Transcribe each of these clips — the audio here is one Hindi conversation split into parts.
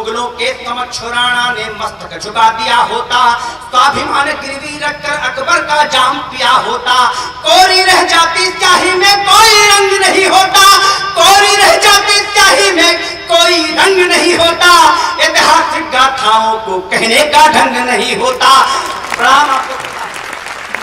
मुगलों के समक्ष राणा ने मस्तक झुका दिया होता, स्वाभिमान गिरवी रखकर अकबर का जाम पिया होता। कोरी रह जाती स्याही में कोई रंग नहीं होता, कोरी रह जाती स्याही में कोई रंग नहीं होता। ऐतिहासिक गाथाओं को कहने का ढंग नहीं होता।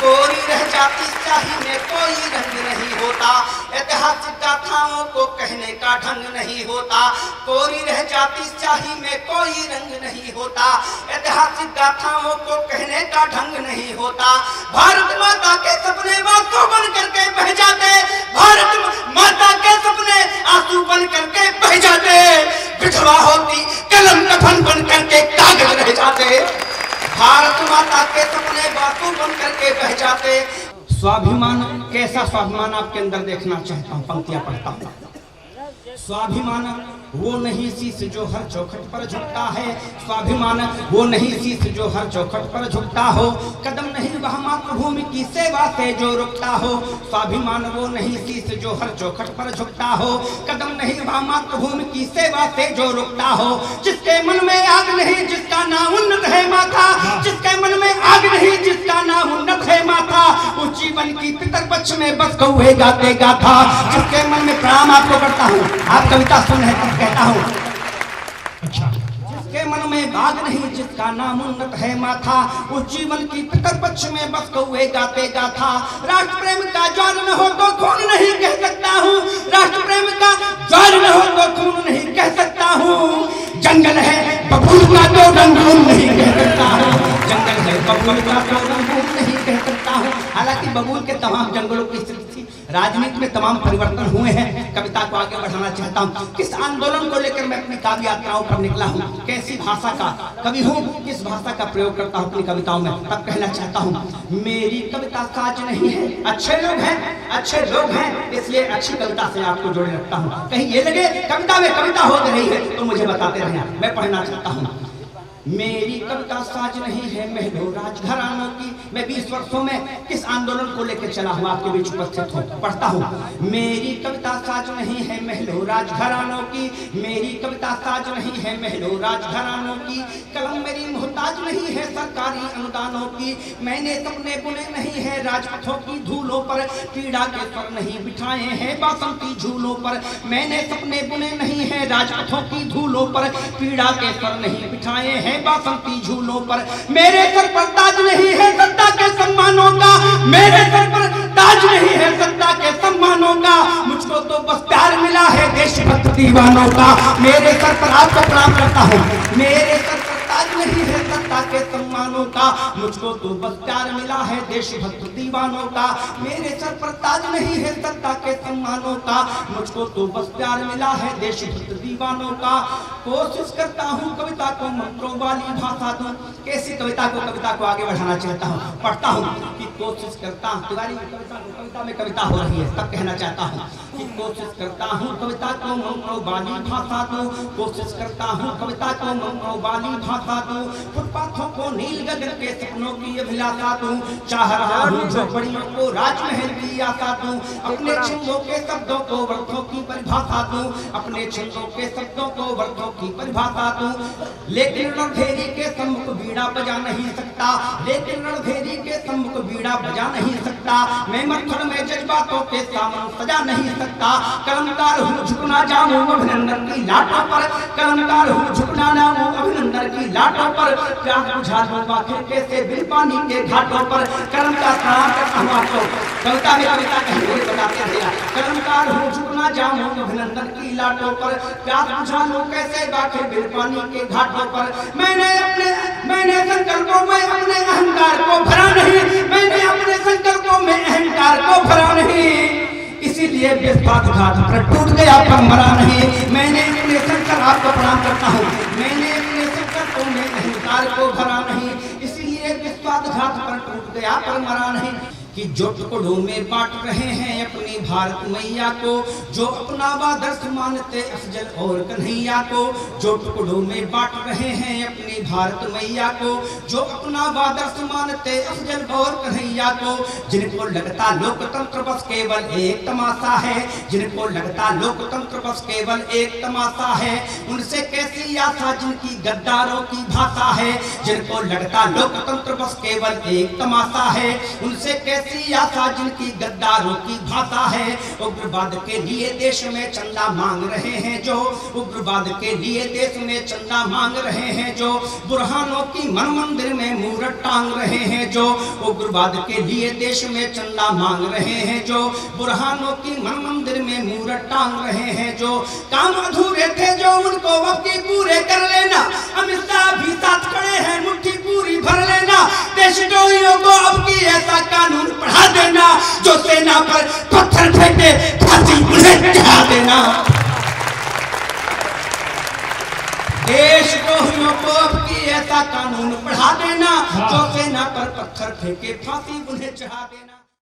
कोरी रह जाती स्याही में कोई रंग नहीं होता, ऐतिहासिक गाथाओं को कहने का ढंग नहीं होता। कोरी रह जाती स्याही में कोई रंग नहीं होता, ऐतिहासिक गाथाओं को कहने का ढंग नहीं होता। भारत माता के सपने आंसू बन करके बह जाते, भारत माता के सपने आंसू बन करके बह जाते। विधवा होती कलम कफन बन करके कागज रह जाते, भारत माता के सपने बातों बन करके बह जाते। स्वाभिमान, कैसा स्वाभिमान आपके अंदर देखना चाहता हूँ, पंक्तियां पढ़ता हूँ। स्वाभिमान वो नहीं शीश जो हर चौखट पर झुकता है, स्वाभिमान वो नहीं शीश जो हर चौखट पर झुकता हो, कदम नहीं वह मातृभूमि की सेवा से जो रुकता हो। स्वाभिमान वो नहीं शीश जो हर चौखट पर झुकता हो, कदम नहीं वह मातृभूमि की सेवा से जो रुकता हो। जिसके मन में आग नहीं जिसका नाम उन्नत है माथा, जिसके मन में आग नहीं जिसका नाम उन्नत है माथा, उस जीवन की पितर पक्ष में बस कौवे गाते गाथा। जिसके मन में प्रणाम आपको करता हूँ, आप कविता सुन है तब कहता हूँ। जिसके मन में बाग नहीं जिसका नाम उन्नत है माथा, उस जीवन की पितर पक्ष में बस कौवे गाते गाथा। राष्ट्र प्रेम का ज्वार न हो तो खून नहीं कह सकता हूँ, राष्ट्र प्रेम का ज्वार न हो तो खून नहीं कह सकता हूँ। जंगल है बबूल का तो रंगून नहीं कह सकता हूँ, जंगल है बबूल का तो रंगून नहीं कह सकता हूँ। हालांकि बबूल के तमाम जंगलों की स्थिति थी, राजनीति में तमाम परिवर्तन हुए हैं। कविता को आगे बढ़ाना चाहता हूँ। किस आंदोलन को लेकर मैं अपनी काव्य यात्राओं पर निकला हूँ, कैसी भाषा का कवि हूँ, किस भाषा का प्रयोग करता हूँ अपनी कविताओं में, तब कहना चाहता हूँ। मेरी कविता साज नहीं है, अच्छे लोग हैं, अच्छे लोग हैं, इसलिए अच्छी कविता से आपको जोड़े रखता हूँ। कहीं ये लगे कविता में कविता हो रही है तो मुझे बताते रहे। मैं पढ़ना चाहता हूँ। मेरी कविता साज नहीं है महलों राजघरानों की। मैं 20 वर्षों में किस आंदोलन को लेकर चला हूँ आपके बीच उपस्थित हूँ, पढ़ता हूँ। मेरी कविता साज नहीं है महलों राजघरानों की, मेरी कविता साज नहीं है महलों राजघरानों की, कलम मेरी मोहताज नहीं है सरकारी अनुदानों की। मैंने सपने बुने नहीं है राजपथों की धूलों पर, पीड़ा के स्वर नहीं बिठाए हैं बासंती झूलों पर। मैंने सपने बुने नहीं है राजपथों की धूलों पर, पीड़ा के स्वर नहीं बिठाए हैं बासंती झूलों पर। मेरे सर पर ताज नहीं है सत्ता के सम्मानों का, मेरे सर पर ताज नहीं है सत्ता के सम्मानों का, मुझको तो बस प्यार मिला है देशभक्त दीवानों का। मेरे सर पर आपको प्रणाम करता हूँ। मेरे सर पर ताज नहीं है सत्ता के सम्मानों का, मुझको तो बस प्यार मिला है देशभक्त दीवानों का। मेरे सर पर ताज नहीं है सत्ता के सम्मानों का, मुझको तो बस प्यार मिला है देशभक्त दीवानों का। कोशिश करता हूँ कविता को मंत्रों वाली भाषा दूं। कैसी कविता को आगे बढ़ाना चाहता हूँ, पढ़ता हूँ कि कोशिश करता हूँ। तिवारी कविता में कविता हो रही है तब कहना चाहता हूँ कि कोशिश करता हूँ कविता को मंत्रों वाली भाषा दूं, कोशिश करता हूँ कविता को मंत्रों वाली भाषा दूं। फुटपाथों को नील गगन के सपनों की अभिलाषा दूं, चाह रहा हूँ झोपड़ियों को राजमहल की आशा दूं। अपने छंदों के शब्दों को वर्थों की परिभाषा दूं, अपने छंदों के शब्दों को वर्थों की परिभाषा दूं। लेकिन रणधेरी के सम्मुख बीड़ा बजा नहीं सकता, लेकिन रणधेरी के सम्मुख बीड़ा बजा नहीं सकता। मैं मत्थर में जज्बातों के सामने सजा नहीं सकता। कलमकार हूँ झुकना जाऊँ अभिनंदन की लाटों पर, कलमकार हूँ झुकना जाऊँ अभिनंदन की लाटों पर। प्यास बुझा दूंगा खिड़के से बिल पानी के घाटों पर। कलम का प्रणाम करता हूँ आपको। कविता में कविता कहीं बताते रहेगा। कलमकार हूँ झुकना जाऊँ अभिनंदन की लाटों पर, प्यास बुझा लूं कैसे बाखिर बिल पानी के घाटों पर। मैंने संकल्पों में अपने अहंकार को भरा नहीं, मैंने अपने संकल्पों में अहंकार को भरा नहीं, इसीलिए विश्वास घाट पर टूट गया पर मरा नहीं। मैंने अपने संकल्प, आपको प्रणाम करता हूँ, मैंने अपने संकल्पों में अहंकार को भरा नहीं, इसीलिए विश्वास घाट पर टूट गया पर मरा नहीं। कि जो टुकड़ों में बांट रहे हैं अपनी भारत मैया को, जो अपना आदर्श मानते अफजल और कन्हैया को, जो टुकड़ों में बांट रहे हैं अपनी भारत मैया को, जो अपना आदर्श मानते अफजल और कन्हैया को, जिनको लगता लोकतंत्र बस केवल एक तमाशा है, जिनको लगता लोकतंत्र बस केवल एक तमाशा है, उनसे कैसी आशा जिनकी गद्दारों की भाषा है, जिनको लगता लोकतंत्र बस केवल एक तमाशा है, उनसे कैसी आशा जिनकी गद्दारों की भाषा है। उग्रवाद के लिए देश में चंदा मांग रहे हैं जो, उग्रवाद के लिए देश में चंदा मांग रहे हैं जो, बुरहानों की मन मंदिर में मूरत टांग रहे हैं जो, उग्रवाद के लिए देश में चंदा मांग रहे हैं जो, बुरहानों की मन मंदिर में मूरत टांग रहे हैं जो, काम अधूरे थे जो उनको अब की पूरे कर लेना, अमित शाह भी साथ खड़े हैं मुट्ठी पूरी भर लेना, देशद्रोहियों को अब की ऐसा कानून पढ़ा देना, जो सेना पर पत्थर फेंके फांसी उन्हें चढ़ा देना। देशद्रोहियों को अब की ऐसा कानून पढ़ा देना, जो सेना पर पत्थर फेंके फांसी उन्हें चढ़ा देना।